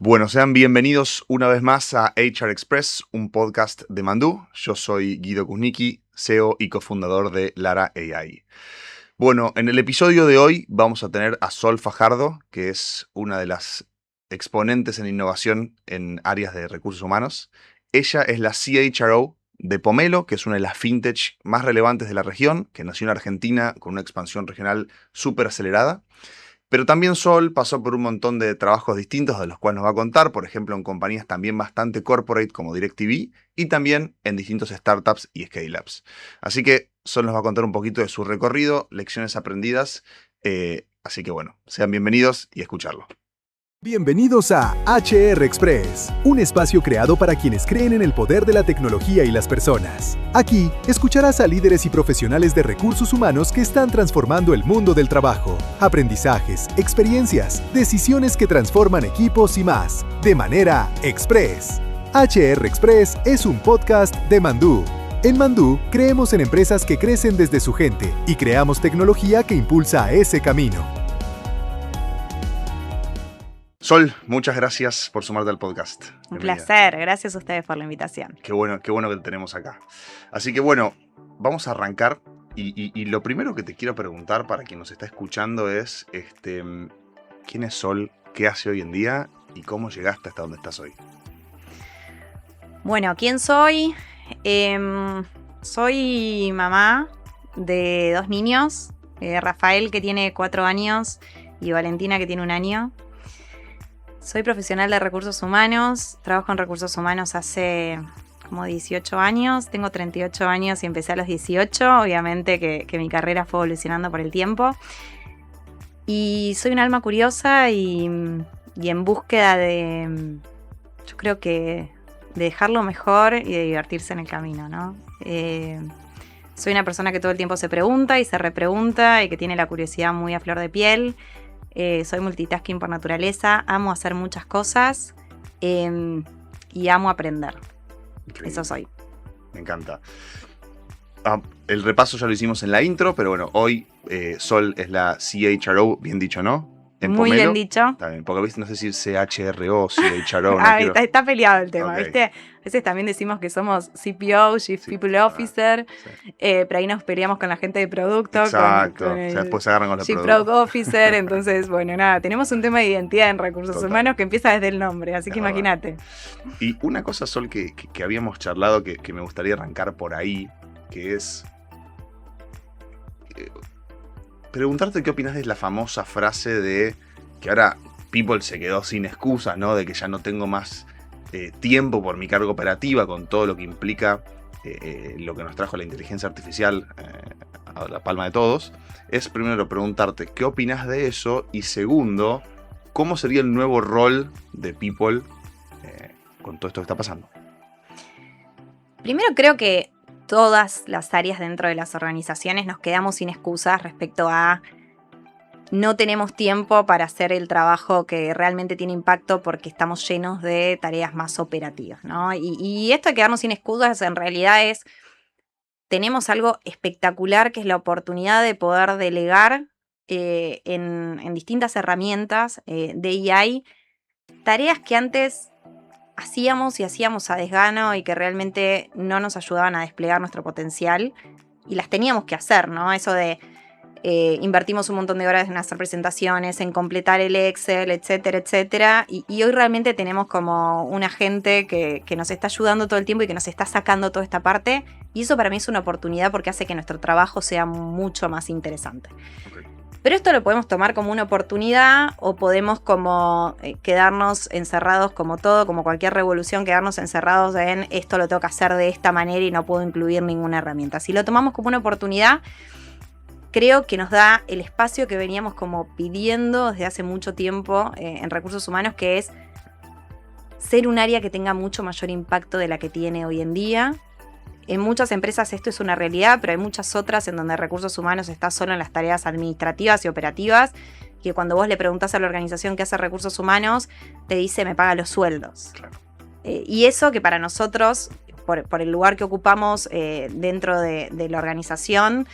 Bueno, sean bienvenidos una vez más a HR Express, un podcast de Mandú. Yo soy Guido Kuznicki, CEO y cofundador de Lara AI. Bueno, en el episodio de hoy vamos a tener a Sol Fajardo, que es una de las exponentes en innovación en áreas de recursos humanos. Ella es la CHRO de Pomelo, que es una de las fintech más relevantes de la región, que nació en Argentina con una expansión regional súper acelerada. Pero también Sol pasó por un montón de trabajos distintos de los cuales nos va a contar, por ejemplo, en compañías también bastante corporate como DirecTV y también en distintos startups y scale-ups. Así que Sol nos va a contar un poquito de su recorrido, lecciones aprendidas. Así que bueno, sean bienvenidos y escucharlo. Bienvenidos a HR Express, un espacio creado para quienes creen en el poder de la tecnología y las personas. Aquí escucharás a líderes y profesionales de recursos humanos que están transformando el mundo del trabajo, aprendizajes, experiencias, decisiones que transforman equipos y más, de manera express. HR Express es un podcast de Mandú. En Mandú creemos en empresas que crecen desde su gente y creamos tecnología que impulsa ese camino. Sol, muchas gracias por sumarte al podcast. Un placer, gracias a ustedes por la invitación. Qué bueno que te tenemos acá. Así que bueno, vamos a arrancar y lo primero que te quiero preguntar para quien nos está escuchando es ¿quién es Sol? ¿Qué hace hoy en día? ¿Y cómo llegaste hasta donde estás hoy? Bueno, ¿quién soy? Soy mamá de 2 niños, Rafael, que tiene 4 años, y Valentina, que tiene 1 año. Soy profesional de recursos humanos, trabajo en recursos humanos hace como 18 años, tengo 38 años y empecé a los 18, obviamente que mi carrera fue evolucionando por el tiempo. Y soy un alma curiosa y en búsqueda de, yo creo que de dejarlo mejor y de divertirse en el camino, ¿no? Soy una persona que todo el tiempo se pregunta y se repregunta y que tiene la curiosidad muy a flor de piel. Soy multitasking por naturaleza, amo hacer muchas cosas y amo aprender. Increíble. Eso soy. Me encanta. El repaso ya lo hicimos en la intro, pero bueno, hoy Sol es la CHRO, bien dicho, ¿no? En muy Pomelo. Bien dicho. Está bien, porque ¿viste? No sé si CHRO o CHRO. Está peleado el tema, okay. ¿Viste? A veces también decimos que somos CPO, Chief People Officer, sí. Pero ahí nos peleamos con la gente de producto. Exacto, con o sea, después se agarran con los Chief productos. Product Officer, entonces, bueno, nada, tenemos un tema de identidad en recursos humanos que empieza desde el nombre, así que imagínate. Y una cosa, Sol, que habíamos charlado, que me gustaría arrancar por ahí, que es preguntarte qué opinas de la famosa frase de que ahora People se quedó sin excusas, ¿no? De que ya no tengo más tiempo por mi carga operativa con todo lo que implica lo que nos trajo la inteligencia artificial a la palma de todos. Es primero preguntarte qué opinas de eso y segundo, ¿cómo sería el nuevo rol de People con todo esto que está pasando? Primero creo que todas las áreas dentro de las organizaciones nos quedamos sin excusas respecto a no tenemos tiempo para hacer el trabajo que realmente tiene impacto porque estamos llenos de tareas más operativas, ¿no? Y esto de quedarnos sin excusas en realidad es, tenemos algo espectacular que es la oportunidad de poder delegar en distintas herramientas de AI tareas que antes hacíamos a desgano y que realmente no nos ayudaban a desplegar nuestro potencial y las teníamos que hacer, ¿no? Eso de invertimos un montón de horas en hacer presentaciones, en completar el Excel, etcétera, etcétera. Y hoy realmente tenemos como un agente que nos está ayudando todo el tiempo y que nos está sacando toda esta parte. Y eso para mí es una oportunidad porque hace que nuestro trabajo sea mucho más interesante. Okay. Pero esto lo podemos tomar como una oportunidad o podemos como quedarnos encerrados como todo, como cualquier revolución, quedarnos encerrados en esto lo tengo que hacer de esta manera y no puedo incluir ninguna herramienta. Si lo tomamos como una oportunidad, creo que nos da el espacio que veníamos como pidiendo desde hace mucho tiempo en recursos humanos, que es ser un área que tenga mucho mayor impacto de la que tiene hoy en día. En muchas empresas esto es una realidad, pero hay muchas otras en donde recursos humanos está solo en las tareas administrativas y operativas, que cuando vos le preguntás a la organización qué hace recursos humanos, te dice me paga los sueldos. Claro. Y eso que para nosotros, por el lugar que ocupamos dentro de la organización,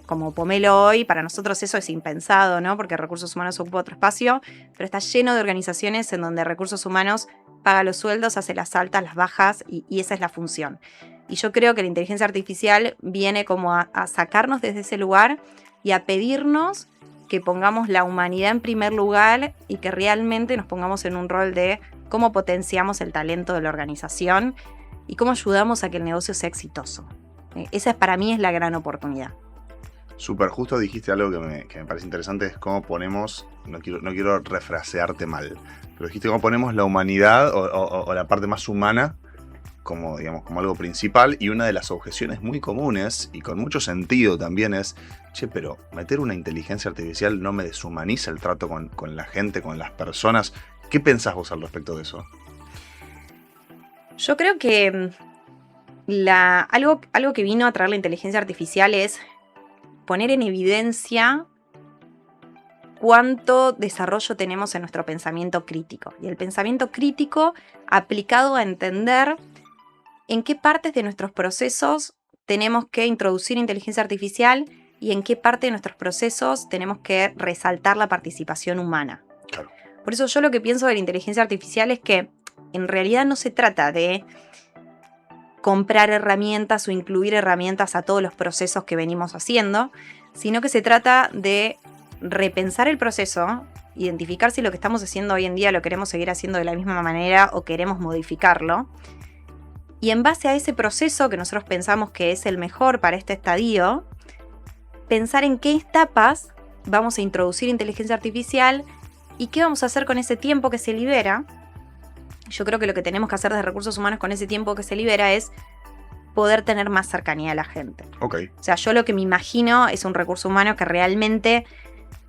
como Pomelo hoy, para nosotros eso es impensado, ¿no? Porque recursos humanos ocupa otro espacio, pero está lleno de organizaciones en donde recursos humanos paga los sueldos, hace las altas, las bajas, y esa es la función. Y yo creo que la inteligencia artificial viene como a sacarnos desde ese lugar y a pedirnos que pongamos la humanidad en primer lugar y que realmente nos pongamos en un rol de cómo potenciamos el talento de la organización y cómo ayudamos a que el negocio sea exitoso. Esa para mí es la gran oportunidad. Súper, justo dijiste algo que me parece interesante, es cómo ponemos, no quiero refrasearte mal, pero dijiste cómo ponemos la humanidad o la parte más humana como, digamos, como algo principal, y una de las objeciones muy comunes y con mucho sentido también es, pero meter una inteligencia artificial no me deshumaniza el trato con la gente, con las personas. ¿Qué pensás vos al respecto de eso? Yo creo que algo que vino a traer la inteligencia artificial es poner en evidencia cuánto desarrollo tenemos en nuestro pensamiento crítico. Y el pensamiento crítico aplicado a entender en qué partes de nuestros procesos tenemos que introducir inteligencia artificial y en qué parte de nuestros procesos tenemos que resaltar la participación humana. Claro. Por eso yo lo que pienso de la inteligencia artificial es que en realidad no se trata de comprar herramientas o incluir herramientas a todos los procesos que venimos haciendo, sino que se trata de repensar el proceso, identificar si lo que estamos haciendo hoy en día lo queremos seguir haciendo de la misma manera o queremos modificarlo. Y en base a ese proceso que nosotros pensamos que es el mejor para este estadio, pensar en qué etapas vamos a introducir inteligencia artificial y qué vamos a hacer con ese tiempo que se libera. Yo creo que lo que tenemos que hacer desde recursos humanos con ese tiempo que se libera es poder tener más cercanía a la gente. Okay. O sea, yo lo que me imagino es un recurso humano que realmente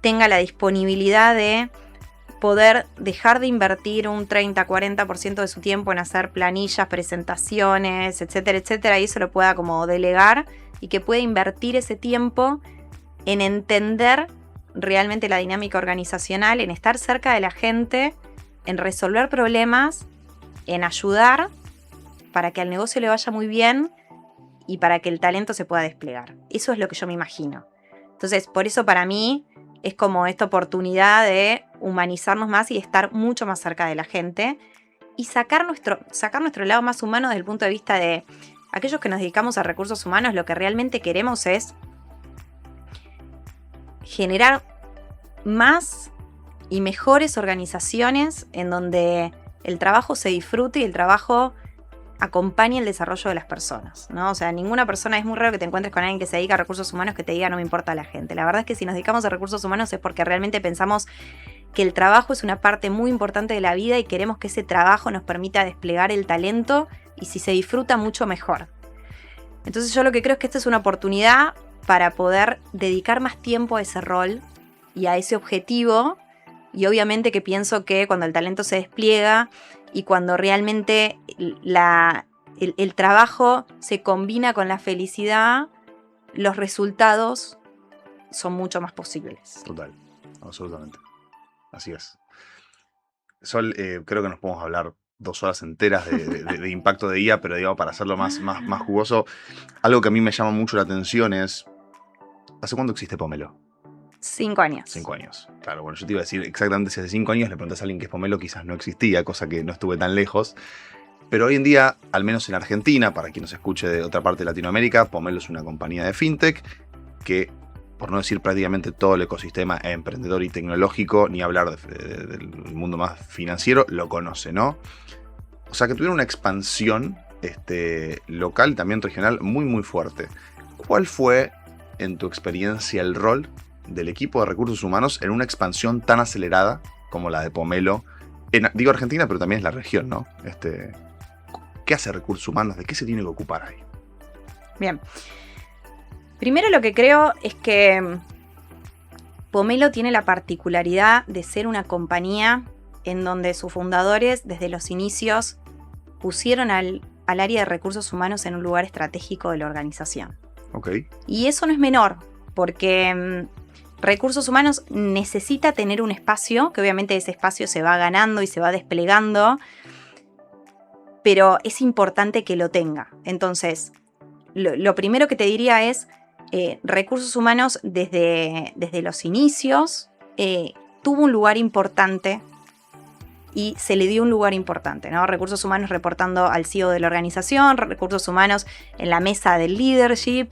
tenga la disponibilidad de poder dejar de invertir un 30-40% de su tiempo en hacer planillas, presentaciones, etcétera, etcétera, y eso lo pueda como delegar y que pueda invertir ese tiempo en entender realmente la dinámica organizacional, en estar cerca de la gente, en resolver problemas, en ayudar para que al negocio le vaya muy bien y para que el talento se pueda desplegar. Eso es lo que yo me imagino. Entonces, por eso para mí es como esta oportunidad de humanizarnos más y estar mucho más cerca de la gente y sacar nuestro lado más humano desde el punto de vista de aquellos que nos dedicamos a recursos humanos. Lo que realmente queremos es generar más y mejores organizaciones en donde el trabajo se disfrute y el trabajo acompañe el desarrollo de las personas, ¿no? O sea, ninguna persona, es muy raro que te encuentres con alguien que se dedica a recursos humanos que te diga no me importa la gente. La verdad es que si nos dedicamos a recursos humanos es porque realmente pensamos que el trabajo es una parte muy importante de la vida y queremos que ese trabajo nos permita desplegar el talento y si se disfruta mucho mejor. Entonces yo lo que creo es que esta es una oportunidad para poder dedicar más tiempo a ese rol y a ese objetivo, y obviamente que pienso que cuando el talento se despliega y cuando realmente el trabajo se combina con la felicidad, los resultados son mucho más posibles. Total, absolutamente. Así es. Sol, creo que nos podemos hablar 2 horas enteras de impacto de IA, pero digamos, para hacerlo más jugoso, algo que a mí me llama mucho la atención es, ¿hace cuánto existe Pomelo? 5 años. 5 años. Claro, bueno, yo te iba a decir exactamente si hace 5 años le preguntas a alguien qué es Pomelo, quizás no existía, cosa que no estuve tan lejos. Pero hoy en día, al menos en Argentina, para quien nos escuche de otra parte de Latinoamérica, Pomelo es una compañía de fintech que, por no decir prácticamente todo el ecosistema emprendedor y tecnológico, ni hablar del mundo más financiero, lo conoce, ¿no? O sea que tuvieron una expansión local y también regional muy, muy fuerte. ¿Cuál fue, en tu experiencia, el rol del equipo de recursos humanos en una expansión tan acelerada como la de Pomelo? Digo Argentina, pero también es la región, ¿no? ¿Qué hace recursos humanos? ¿De qué se tiene que ocupar ahí? Bien. Primero lo que creo es que Pomelo tiene la particularidad de ser una compañía en donde sus fundadores desde los inicios pusieron al área de recursos humanos en un lugar estratégico de la organización. Okay. Y eso no es menor, porque recursos humanos necesita tener un espacio, que obviamente ese espacio se va ganando y se va desplegando, pero es importante que lo tenga. Entonces, lo primero que te diría es recursos humanos desde los inicios tuvo un lugar importante y se le dio un lugar importante, ¿no? Recursos humanos reportando al CEO de la organización, recursos humanos en la mesa del leadership.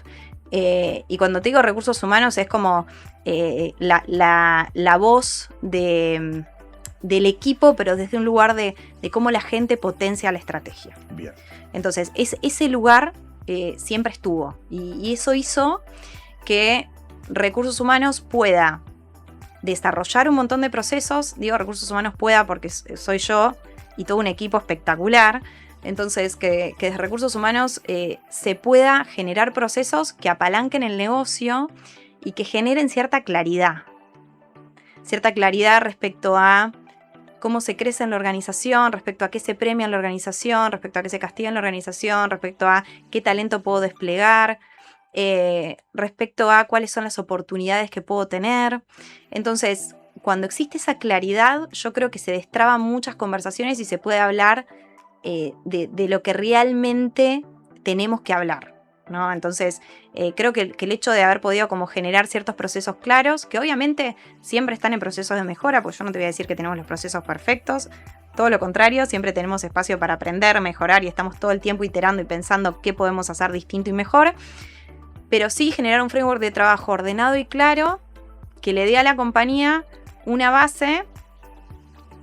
Y cuando te digo recursos humanos es como la voz del equipo, pero desde un lugar de cómo la gente potencia la estrategia. Bien. Entonces, ese lugar siempre estuvo. Y eso hizo que recursos humanos pueda desarrollar un montón de procesos. Digo recursos humanos pueda porque soy yo y todo un equipo espectacular. Entonces, que desde recursos humanos se pueda generar procesos que apalanquen el negocio y que generen cierta claridad. Cierta claridad respecto a cómo se crece en la organización, respecto a qué se premia en la organización, respecto a qué se castiga en la organización, respecto a qué talento puedo desplegar, respecto a cuáles son las oportunidades que puedo tener. Entonces, cuando existe esa claridad, yo creo que se destraban muchas conversaciones y se puede hablar de lo que realmente tenemos que hablar, ¿no? Entonces, creo que el hecho de haber podido como generar ciertos procesos claros, que obviamente siempre están en procesos de mejora, porque yo no te voy a decir que tenemos los procesos perfectos, todo lo contrario, siempre tenemos espacio para aprender, mejorar y estamos todo el tiempo iterando y pensando qué podemos hacer distinto y mejor, pero sí generar un framework de trabajo ordenado y claro que le dé a la compañía una base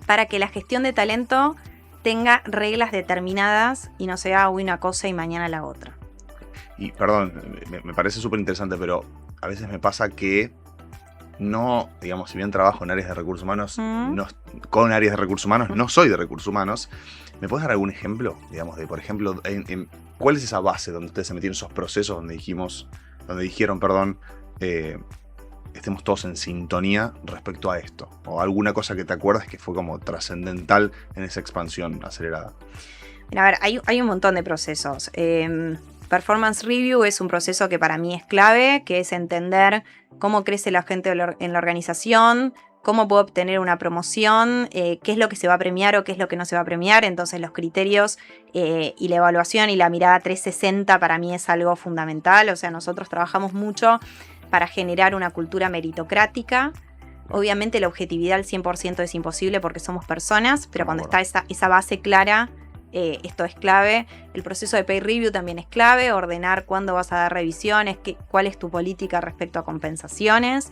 para que la gestión de talento tenga reglas determinadas y no sea hoy una cosa y mañana la otra. Y perdón, me parece súper interesante, pero a veces me pasa que no, digamos, si bien trabajo en áreas de recursos humanos, con áreas de recursos humanos, no soy de recursos humanos. ¿Me puedes dar algún ejemplo? Digamos, de, por ejemplo, ¿cuál es esa base donde ustedes se metieron esos procesos donde dijeron, estemos todos en sintonía respecto a esto? O alguna cosa que te acuerdas que fue como trascendental en esa expansión acelerada. Mira, a ver, hay un montón de procesos. Performance Review es un proceso que para mí es clave, que es entender cómo crece la gente en la organización, cómo puedo obtener una promoción, qué es lo que se va a premiar o qué es lo que no se va a premiar. Entonces los criterios y la evaluación y la mirada 360 para mí es algo fundamental. O sea, nosotros trabajamos mucho para generar una cultura meritocrática. Obviamente la objetividad al 100% es imposible porque somos personas, pero cuando está esa base clara, esto es clave. El proceso de pay review también es clave, ordenar cuándo vas a dar revisiones, cuál es tu política respecto a compensaciones.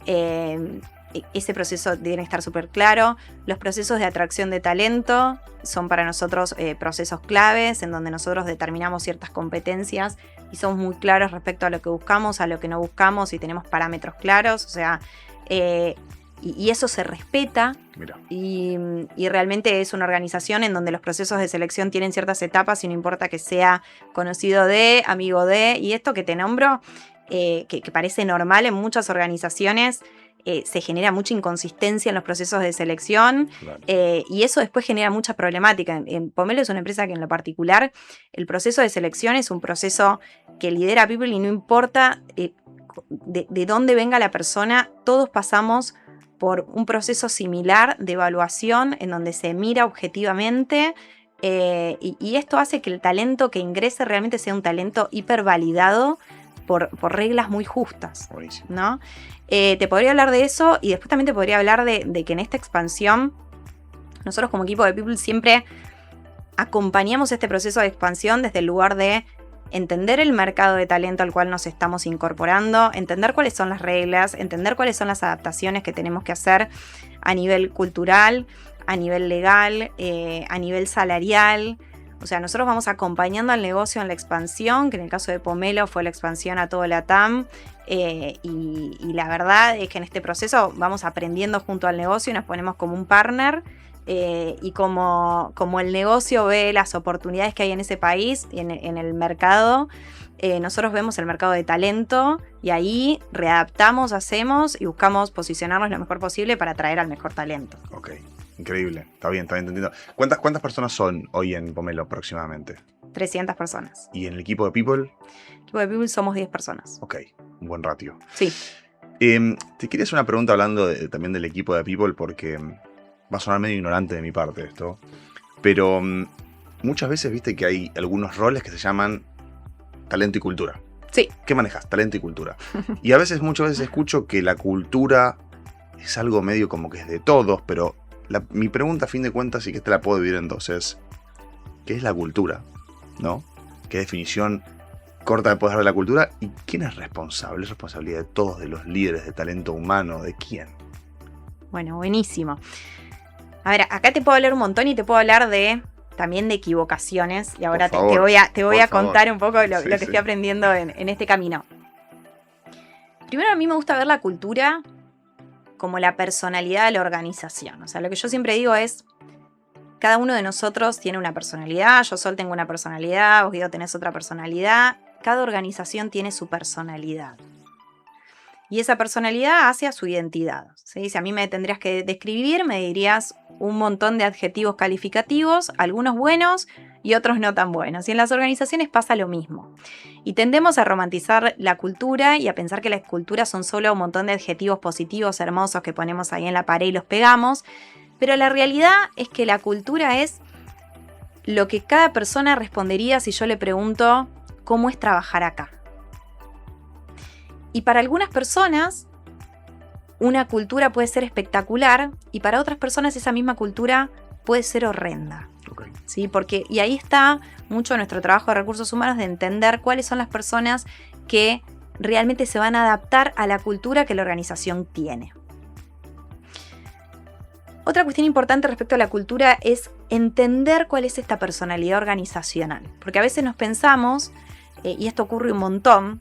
Ese proceso debe estar súper claro. Los procesos de atracción de talento son para nosotros procesos claves en donde nosotros determinamos ciertas competencias y somos muy claros respecto a lo que buscamos, a lo que no buscamos y tenemos parámetros claros. O sea, y eso se respeta. Y realmente es una organización en donde los procesos de selección tienen ciertas etapas y no importa que sea conocido de, amigo de, y esto que te nombro, que parece normal en muchas organizaciones, se genera mucha inconsistencia en los procesos de selección. Claro. Y eso después genera mucha problemática. Pomelo es una empresa que en lo particular el proceso de selección es un proceso que lidera People y no importa de dónde venga la persona, todos pasamos por un proceso similar de evaluación en donde se mira objetivamente y esto hace que el talento que ingrese realmente sea un talento hipervalidado por reglas muy justas, ¿no? Te podría hablar de eso y después también te podría hablar de que en esta expansión nosotros como equipo de People siempre acompañamos este proceso de expansión desde el lugar de entender el mercado de talento al cual nos estamos incorporando, entender cuáles son las reglas, entender cuáles son las adaptaciones que tenemos que hacer a nivel cultural, a nivel legal, a nivel salarial. O sea, nosotros vamos acompañando al negocio en la expansión, que en el caso de Pomelo fue la expansión a todo LATAM, y la verdad es que en este proceso vamos aprendiendo junto al negocio y nos ponemos como un partner. Y como el negocio ve las oportunidades que hay en ese país y en el mercado, nosotros vemos el mercado de talento y ahí readaptamos, hacemos y buscamos posicionarnos lo mejor posible para atraer al mejor talento. Ok, increíble, está bien entendido. ¿Cuántas personas son hoy en Pomelo aproximadamente? 300 personas. ¿Y en el equipo de People? En el equipo de People somos 10 personas. Ok, un buen ratio. Sí. Te quería hacer una pregunta hablando también del equipo de People porque va a sonar medio ignorante de mi parte esto, pero muchas veces viste que hay algunos roles que se llaman talento y cultura. Sí. ¿Qué manejas? Talento y cultura. Y muchas veces escucho que la cultura es algo medio como que es de todos, pero mi pregunta a fin de cuentas, y que esta la puedo dividir en dos, es ¿qué es la cultura? ¿No? ¿Qué definición corta le puedes dar de la cultura? ¿Y quién es responsable? ¿Es responsabilidad de todos, de los líderes de talento humano? ¿De quién? Bueno, buenísimo. A ver, acá te puedo hablar un montón y te puedo hablar también de equivocaciones. Y ahora te voy a contar un poco lo que estoy aprendiendo en este camino. Primero, a mí me gusta ver la cultura como la personalidad de la organización. O sea, lo que yo siempre digo es, cada uno de nosotros tiene una personalidad. Yo, Sol, tengo una personalidad, vos, Guido, tenés otra personalidad. Cada organización tiene su personalidad. Y esa personalidad hace a su identidad, ¿sí? Si a mí me tendrías que describir, me dirías un montón de adjetivos calificativos, algunos buenos y otros no tan buenos. Y en las organizaciones pasa lo mismo. Y tendemos a romantizar la cultura y a pensar que las culturas son solo un montón de adjetivos positivos, hermosos, que ponemos ahí en la pared y los pegamos. Pero la realidad es que la cultura es lo que cada persona respondería si yo le pregunto cómo es trabajar acá. Y para algunas personas, una cultura puede ser espectacular y para otras personas esa misma cultura puede ser horrenda. Okay. ¿Sí? Y ahí está mucho nuestro trabajo de recursos humanos, de entender cuáles son las personas que realmente se van a adaptar a la cultura que la organización tiene. Otra cuestión importante respecto a la cultura es entender cuál es esta personalidad organizacional. Porque a veces nos pensamos, y esto ocurre un montón,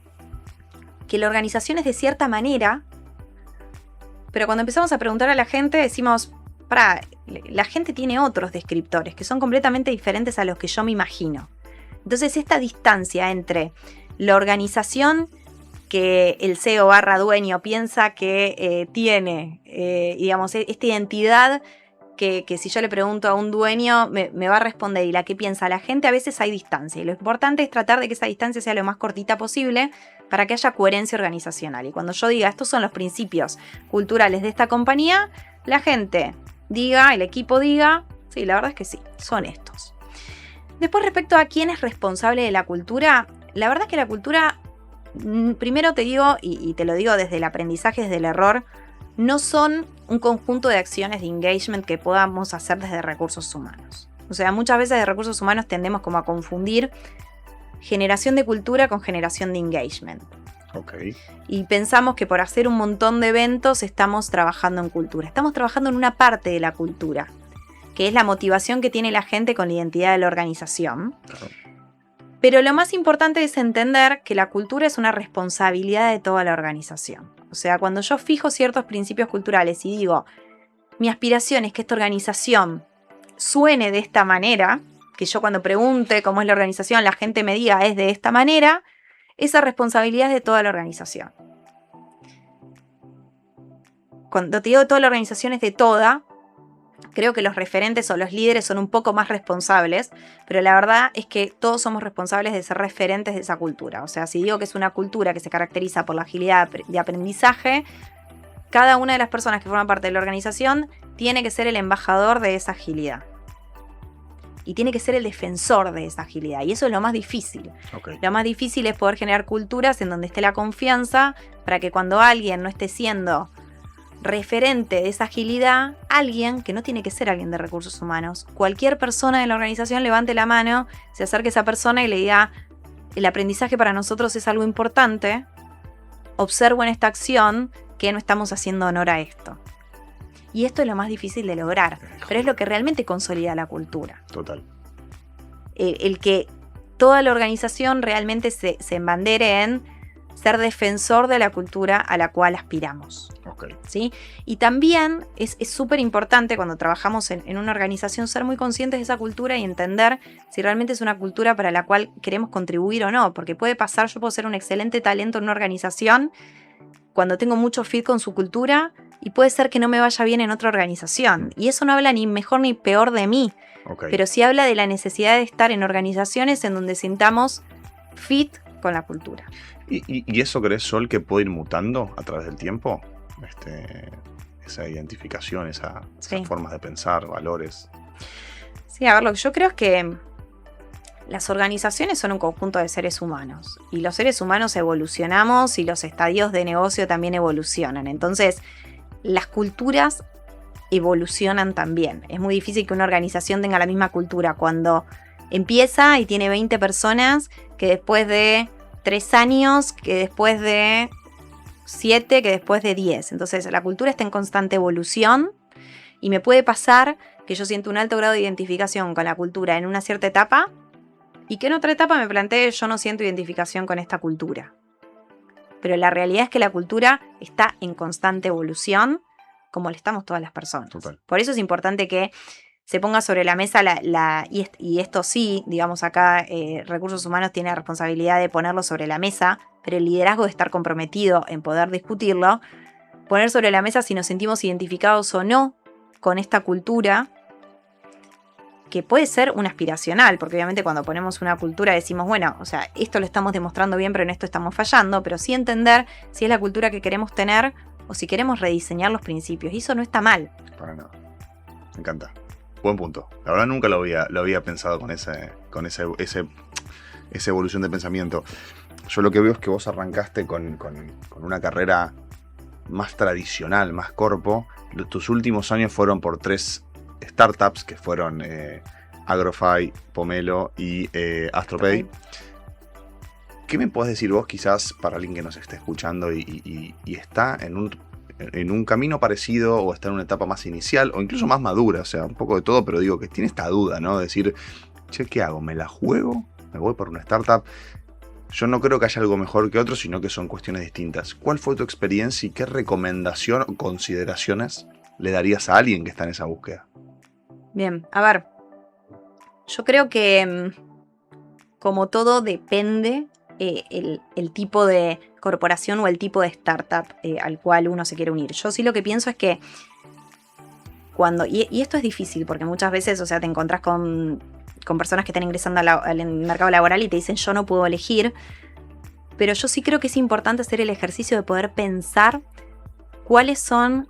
que la organización es de cierta manera, pero cuando empezamos a preguntar a la gente decimos, la gente tiene otros descriptores que son completamente diferentes a los que yo me imagino. Entonces esta distancia entre la organización que el CEO / dueño piensa que tiene, digamos, esta identidad que si yo le pregunto a un dueño me va a responder, y la que piensa la gente, a veces hay distancia. Y lo importante es tratar de que esa distancia sea lo más cortita posible para que haya coherencia organizacional. Y cuando yo diga, estos son los principios culturales de esta compañía, la gente diga, el equipo diga, sí, la verdad es que sí, son estos. Después, respecto a quién es responsable de la cultura, la verdad es que la cultura, primero te digo, y te lo digo desde el aprendizaje, desde el error, no son un conjunto de acciones de engagement que podamos hacer desde recursos humanos. O sea, muchas veces de recursos humanos tendemos como a confundir generación de cultura con generación de engagement. Okay. Y pensamos que por hacer un montón de eventos estamos trabajando en cultura. Estamos trabajando en una parte de la cultura, que es la motivación que tiene la gente con la identidad de la organización. Claro. Pero lo más importante es entender que la cultura es una responsabilidad de toda la organización. O sea, cuando yo fijo ciertos principios culturales y digo, mi aspiración es que esta organización suene de esta manera, que yo cuando pregunte cómo es la organización, la gente me diga es de esta manera, esa responsabilidad es de toda la organización. Cuando te digo de toda la organización es de toda, creo que los referentes o los líderes son un poco más responsables, pero la verdad es que todos somos responsables de ser referentes de esa cultura. O sea, si digo que es una cultura que se caracteriza por la agilidad de aprendizaje, cada una de las personas que forman parte de la organización tiene que ser el embajador de esa agilidad. Y tiene que ser el defensor de esa agilidad. Y eso es lo más difícil. Okay. Lo más difícil es poder generar culturas en donde esté la confianza para que cuando alguien no esté siendo referente de esa agilidad, alguien, que no tiene que ser alguien de recursos humanos, cualquier persona de la organización levante la mano, se acerque a esa persona y le diga, el aprendizaje para nosotros es algo importante, observo en esta acción que no estamos haciendo honor a esto. Y esto es lo más difícil de lograr, pero es lo que realmente consolida la cultura. Total. El que toda la organización realmente se embandere en ser defensor de la cultura a la cual aspiramos. Okay. ¿Sí? Y también es súper importante cuando trabajamos en una organización ser muy conscientes de esa cultura y entender si realmente es una cultura para la cual queremos contribuir o no, porque puede pasar, yo puedo ser un excelente talento en una organización cuando tengo mucho fit con su cultura, y puede ser que no me vaya bien en otra organización. Y eso no habla ni mejor ni peor de mí, Okay. pero sí habla de la necesidad de estar en organizaciones en donde sintamos fit con la cultura. ¿Y eso crees, Sol, que puede ir mutando a través del tiempo? Esa identificación, esas Sí. formas de pensar, valores. Sí, a ver, lo que yo creo es que las organizaciones son un conjunto de seres humanos y los seres humanos evolucionamos y los estadios de negocio también evolucionan. Entonces, las culturas evolucionan también. Es muy difícil que una organización tenga la misma cultura cuando empieza y tiene 20 personas que después de 3 años, que después de 7, que después de 10. Entonces, la cultura está en constante evolución y me puede pasar que yo siento un alto grado de identificación con la cultura en una cierta etapa y que en otra etapa me plantee yo no siento identificación con esta cultura. Pero la realidad es que la cultura está en constante evolución, como le estamos todas las personas. Total. Por eso es importante que se ponga sobre la mesa y esto sí, digamos acá, Recursos Humanos tiene la responsabilidad de ponerlo sobre la mesa, pero el liderazgo de estar comprometido en poder discutirlo, poner sobre la mesa si nos sentimos identificados o no con esta cultura, que puede ser una aspiracional, porque obviamente cuando ponemos una cultura decimos, bueno, o sea, esto lo estamos demostrando bien, pero en esto estamos fallando, pero sí entender si es la cultura que queremos tener o si queremos rediseñar los principios, y eso no está mal. Para nada. Me encanta. Buen punto. La verdad nunca lo había pensado con esa evolución de pensamiento. Yo lo que veo es que vos arrancaste con una carrera más tradicional, más corpo. Tus últimos años fueron por 3 startups que fueron Agrofy, Pomelo y Astropay. ¿Qué me podés decir vos quizás para alguien que nos esté escuchando y está en un camino parecido o está en una etapa más inicial o incluso más madura? O sea, un poco de todo, pero digo que tiene esta duda, ¿no? De decir, che, ¿qué hago? ¿Me la juego? ¿Me voy por una startup? Yo no creo que haya algo mejor que otro, sino que son cuestiones distintas. ¿Cuál fue tu experiencia y qué recomendación o consideraciones le darías a alguien que está en esa búsqueda? Bien, a ver, yo creo que como todo depende el tipo de corporación o el tipo de startup al cual uno se quiere unir. Yo sí lo que pienso es que y esto es difícil porque muchas veces, o sea, te encontrás con personas que están ingresando al mercado laboral y te dicen yo no puedo elegir, pero yo sí creo que es importante hacer el ejercicio de poder pensar cuáles son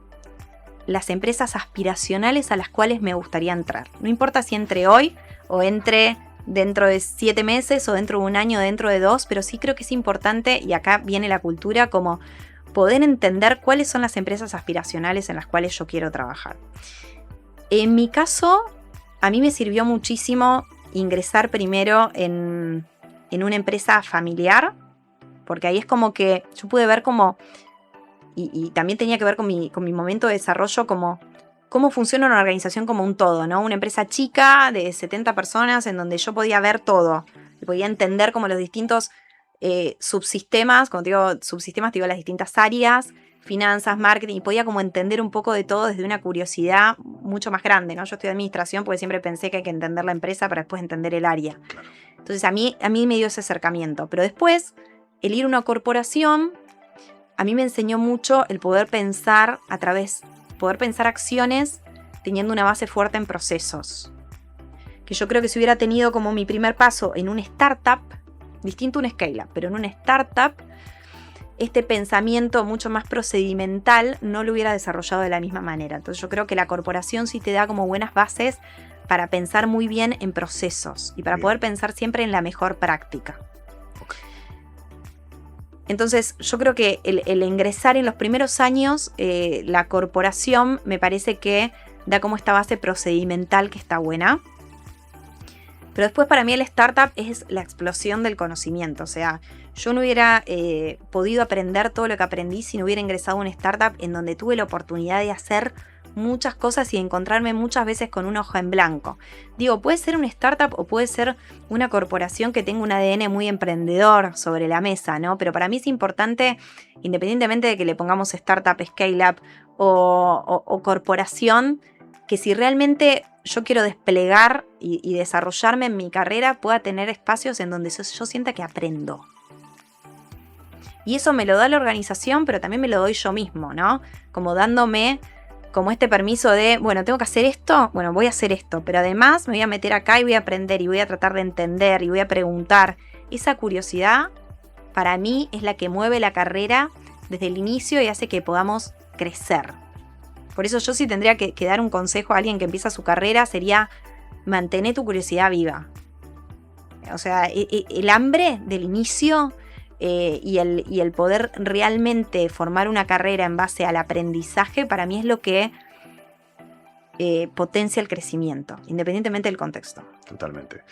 las empresas aspiracionales a las cuales me gustaría entrar. No importa si entre hoy o entre dentro de 7 meses o dentro de 1 año o dentro de 2, pero sí creo que es importante, y acá viene la cultura, como poder entender cuáles son las empresas aspiracionales en las cuales yo quiero trabajar. En mi caso, a mí me sirvió muchísimo ingresar primero en una empresa familiar, porque ahí es como que yo pude ver como, y también tenía que ver con mi momento de desarrollo, como cómo funciona una organización como un todo, ¿no? Una empresa chica de 70 personas en donde yo podía ver todo, y podía entender como los distintos subsistemas, cuando te digo subsistemas, te digo las distintas áreas, finanzas, marketing, y podía como entender un poco de todo desde una curiosidad mucho más grande, ¿no? Yo estudié administración porque siempre pensé que hay que entender la empresa para después entender el área. Entonces a mí me dio ese acercamiento. Pero después, el ir a una corporación, a mí me enseñó mucho el poder pensar poder pensar acciones teniendo una base fuerte en procesos. Que yo creo que si hubiera tenido como mi primer paso en una startup, distinto a un scale-up, pero en una startup, este pensamiento mucho más procedimental no lo hubiera desarrollado de la misma manera. Entonces yo creo que la corporación sí te da como buenas bases para pensar muy bien en procesos y para poder pensar siempre en la mejor práctica. Entonces yo creo que el ingresar en los primeros años, la corporación me parece que da como esta base procedimental que está buena. Pero después para mí el startup es la explosión del conocimiento. O sea, yo no hubiera podido aprender todo lo que aprendí si no hubiera ingresado a una startup en donde tuve la oportunidad de hacer muchas cosas y encontrarme muchas veces con una hoja en blanco. Digo, puede ser una startup o puede ser una corporación que tenga un ADN muy emprendedor sobre la mesa, ¿no? Pero para mí es importante, independientemente de que le pongamos startup, scale-up o corporación, que si realmente yo quiero desplegar y desarrollarme en mi carrera, pueda tener espacios en donde yo sienta que aprendo. Y eso me lo da la organización, pero también me lo doy yo mismo, ¿no? Como dándome como este permiso de, bueno, tengo que hacer esto, bueno, voy a hacer esto, pero además me voy a meter acá y voy a aprender y voy a tratar de entender y voy a preguntar. Esa curiosidad, para mí, es la que mueve la carrera desde el inicio y hace que podamos crecer. Por eso yo sí tendría que dar un consejo a alguien que empieza su carrera, sería mantener tu curiosidad viva. O sea, el hambre del inicio y el poder realmente formar una carrera en base al aprendizaje, para mí es lo que potencia el crecimiento, independientemente del contexto. Totalmente.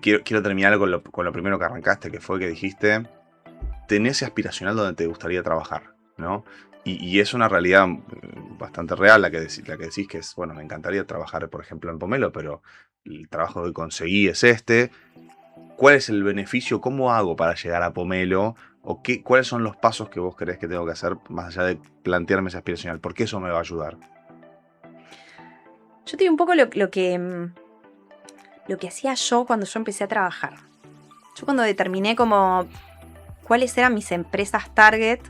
Quiero terminar con lo primero que arrancaste, que fue que dijiste, tenés ese aspiracional donde te gustaría trabajar, ¿no? Y es una realidad bastante real la que decís, que es, bueno, me encantaría trabajar, por ejemplo, en Pomelo, pero el trabajo que conseguí es este. ¿Cuál es el beneficio? ¿Cómo hago para llegar a Pomelo? ¿O cuáles son los pasos que vos creés que tengo que hacer más allá de plantearme ese aspiracional? ¿Por qué eso me va a ayudar? Yo te digo un poco lo que hacía yo cuando yo empecé a trabajar. Yo cuando determiné como cuáles eran mis empresas target,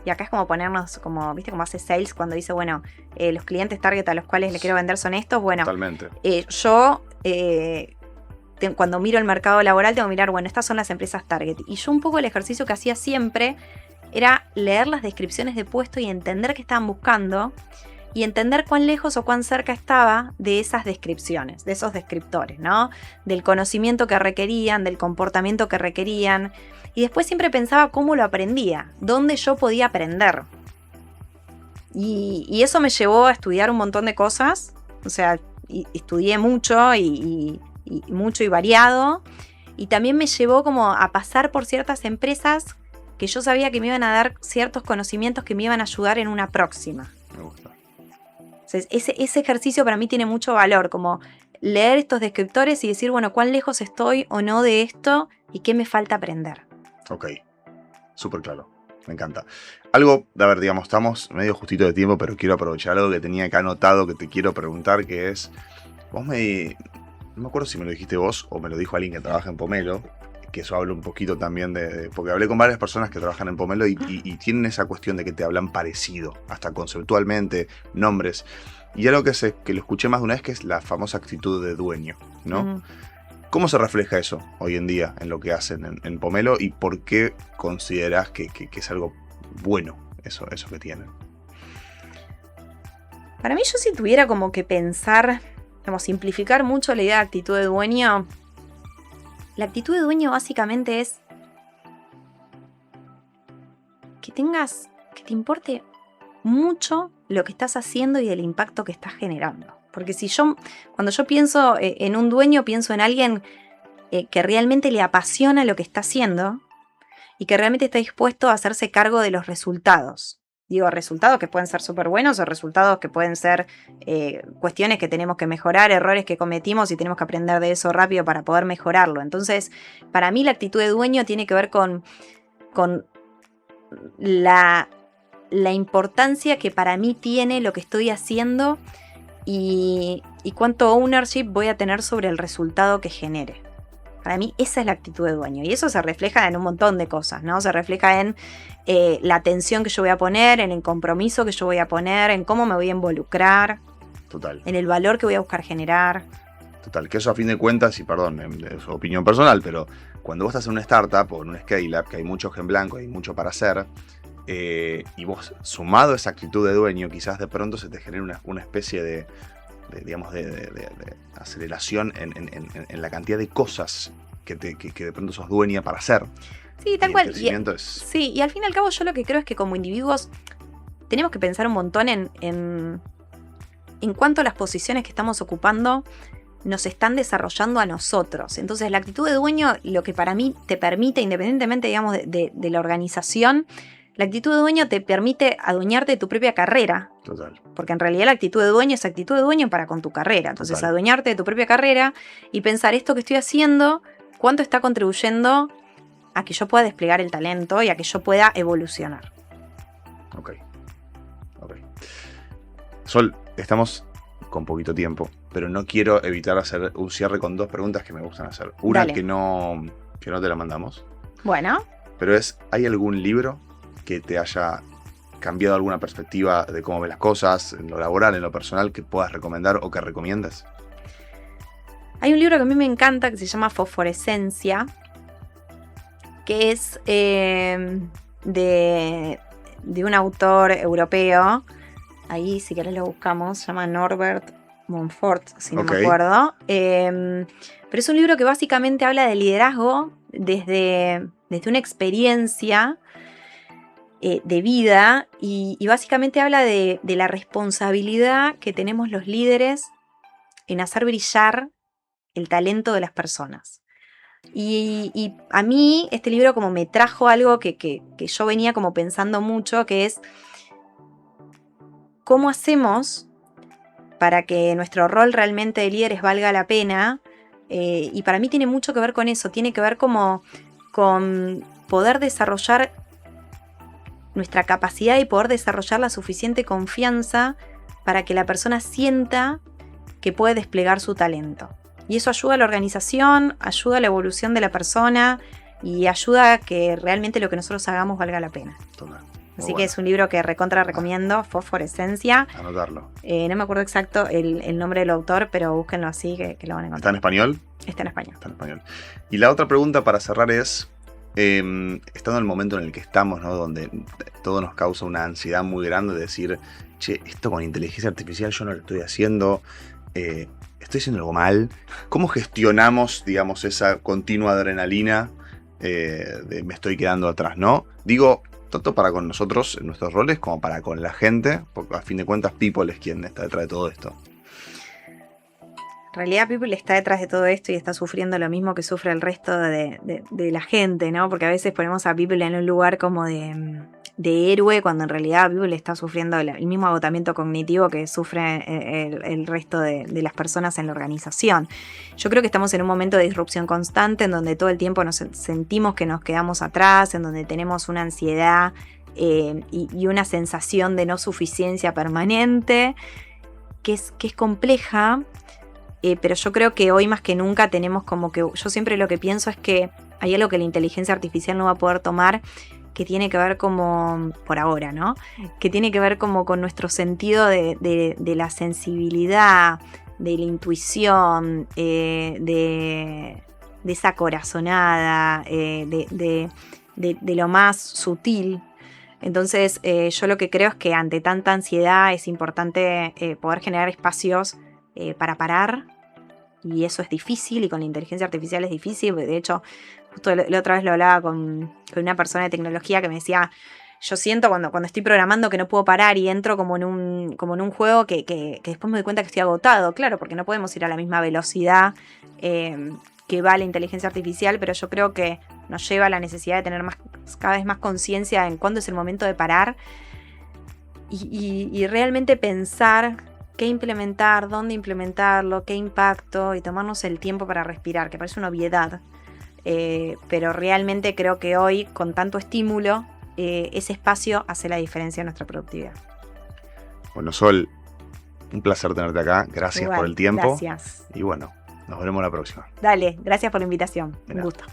y acá es como ponernos, como, ¿viste? Como hace sales cuando dice, bueno, los clientes target a los cuales le quiero vender son estos. Bueno, totalmente. Cuando miro el mercado laboral tengo que mirar, bueno, estas son las empresas target. Y yo un poco el ejercicio que hacía siempre era leer las descripciones de puesto y entender qué estaban buscando y entender cuán lejos o cuán cerca estaba de esas descripciones, de esos descriptores, ¿no? Del conocimiento que requerían, del comportamiento que requerían. Y después siempre pensaba cómo lo aprendía, dónde yo podía aprender. Y eso me llevó a estudiar un montón de cosas. O sea, estudié mucho y mucho y variado. Y también me llevó como a pasar por ciertas empresas que yo sabía que me iban a dar ciertos conocimientos que me iban a ayudar en una próxima. Me gusta. Entonces, ese ejercicio para mí tiene mucho valor, como leer estos descriptores y decir, bueno, cuán lejos estoy o no de esto y qué me falta aprender. Ok, súper claro, me encanta. Algo, a ver, digamos, estamos medio justito de tiempo, pero quiero aprovechar algo que tenía acá anotado que te quiero preguntar, que es, no me acuerdo si me lo dijiste vos o me lo dijo alguien que trabaja en Pomelo, que eso habla un poquito también porque hablé con varias personas que trabajan en Pomelo y tienen esa cuestión de que te hablan parecido, hasta conceptualmente, nombres. Y algo que lo escuché más de una vez, que es la famosa actitud de dueño, ¿no? Uh-huh. ¿Cómo se refleja eso hoy en día en lo que hacen en Pomelo y por qué considerás que es algo bueno eso que tienen? Para mí, yo si tuviera como que pensar, como simplificar mucho la idea de actitud de dueño, la actitud de dueño básicamente es que te importe mucho lo que estás haciendo y el impacto que estás generando. Porque cuando yo pienso en un dueño, pienso en alguien que realmente le apasiona lo que está haciendo y que realmente está dispuesto a hacerse cargo de los resultados. Digo, resultados que pueden ser súper buenos o resultados que pueden ser cuestiones que tenemos que mejorar, errores que cometimos y tenemos que aprender de eso rápido para poder mejorarlo. Entonces, para mí la actitud de dueño tiene que ver con la importancia que para mí tiene lo que estoy haciendo y cuánto ownership voy a tener sobre el resultado que genere. Para mí esa es la actitud de dueño y eso se refleja en un montón de cosas, ¿no? Se refleja en la atención que yo voy a poner, en el compromiso que yo voy a poner, en cómo me voy a involucrar. Total. En el valor que voy a buscar generar. Total, que eso a fin de cuentas, y perdón, es opinión personal, pero cuando vos estás en una startup o en un scale-up, que hay mucho hoja en blanco, hay mucho para hacer, y vos, sumado a esa actitud de dueño, quizás de pronto se te genera una especie de aceleración en la cantidad de cosas que de pronto sos dueña para hacer. Sí, tal cual. Sí, y al fin y al cabo yo lo que creo es que como individuos tenemos que pensar un montón en cuánto las posiciones que estamos ocupando nos están desarrollando a nosotros. Entonces la actitud de dueño, lo que para mí te permite, independientemente, digamos, de la organización, la actitud de dueño te permite adueñarte de tu propia carrera. Total. Porque en realidad la actitud de dueño es actitud de dueño para con tu carrera. Entonces, Total. Adueñarte de tu propia carrera y pensar esto que estoy haciendo, cuánto está contribuyendo a que yo pueda desplegar el talento y a que yo pueda evolucionar. Ok. Sol, estamos con poquito tiempo, pero no quiero evitar hacer un cierre con dos preguntas que me gustan hacer. Una Dale. que no te la mandamos. Bueno. Pero ¿hay algún libro que te haya cambiado alguna perspectiva de cómo ves las cosas, en lo laboral, en lo personal, que puedas recomendar o que recomiendas? Hay un libro que a mí me encanta que se llama Fosforescencia, que es de un autor europeo. Ahí, si querés lo buscamos, se llama Norbert Montfort, si no me acuerdo. Pero es un libro que básicamente habla de liderazgo desde una experiencia de vida y básicamente habla de la responsabilidad que tenemos los líderes en hacer brillar el talento de las personas. Y a mí este libro como me trajo algo que yo venía como pensando mucho, que es cómo hacemos para que nuestro rol realmente de líderes valga la pena. Y para mí tiene mucho que ver con eso, tiene que ver como con poder desarrollar nuestra capacidad y poder desarrollar la suficiente confianza para que la persona sienta que puede desplegar su talento. Y eso ayuda a la organización, ayuda a la evolución de la persona y ayuda a que realmente lo que nosotros hagamos valga la pena. Total. Así que es un libro que recontra recomiendo, Fosforescencia. Anotarlo. No me acuerdo exacto el nombre del autor, pero búsquenlo así que lo van a encontrar. ¿Está en español? Está en español. Está en español. Y la otra pregunta para cerrar es, estando en el momento en el que estamos, ¿no? Donde todo nos causa una ansiedad muy grande de decir, che, esto con inteligencia artificial yo no lo estoy haciendo, estoy haciendo algo mal. ¿Cómo gestionamos, digamos, esa continua adrenalina de me estoy quedando atrás, ¿no? Digo, tanto para con nosotros en nuestros roles como para con la gente, porque a fin de cuentas People es quien está detrás de todo esto. En realidad People está detrás de todo esto y está sufriendo lo mismo que sufre el resto de la gente, ¿no? Porque a veces ponemos a People en un lugar como de héroe, cuando en realidad People está sufriendo el mismo agotamiento cognitivo que sufre el resto de las personas en la organización. Yo creo que estamos en un momento de disrupción constante, en donde todo el tiempo nos sentimos que nos quedamos atrás, en donde tenemos una ansiedad y una sensación de no suficiencia permanente, que es compleja. Pero yo creo que hoy más que nunca tenemos como que, yo siempre lo que pienso es que hay algo que la inteligencia artificial no va a poder tomar, que tiene que ver como, por ahora, ¿no? Que tiene que ver como con nuestro sentido de la sensibilidad, de la intuición, de esa corazonada, de lo más sutil. Entonces yo lo que creo es que ante tanta ansiedad es importante poder generar espacios para parar. Y eso es difícil, y con la inteligencia artificial es difícil. De hecho, justo la otra vez lo hablaba con una persona de tecnología que me decía, yo siento cuando estoy programando que no puedo parar y entro como en un juego que después me doy cuenta que estoy agotado. Claro, porque no podemos ir a la misma velocidad que va la inteligencia artificial, pero yo creo que nos lleva a la necesidad de tener cada vez más conciencia en cuándo es el momento de parar y realmente pensar qué implementar, dónde implementarlo, qué impacto, y tomarnos el tiempo para respirar, que parece una obviedad. Pero realmente creo que hoy, con tanto estímulo, ese espacio hace la diferencia en nuestra productividad. Bueno, Sol, un placer tenerte acá. Gracias por el tiempo. Gracias. Y bueno, nos veremos la próxima. Dale, gracias por la invitación. Un gusto.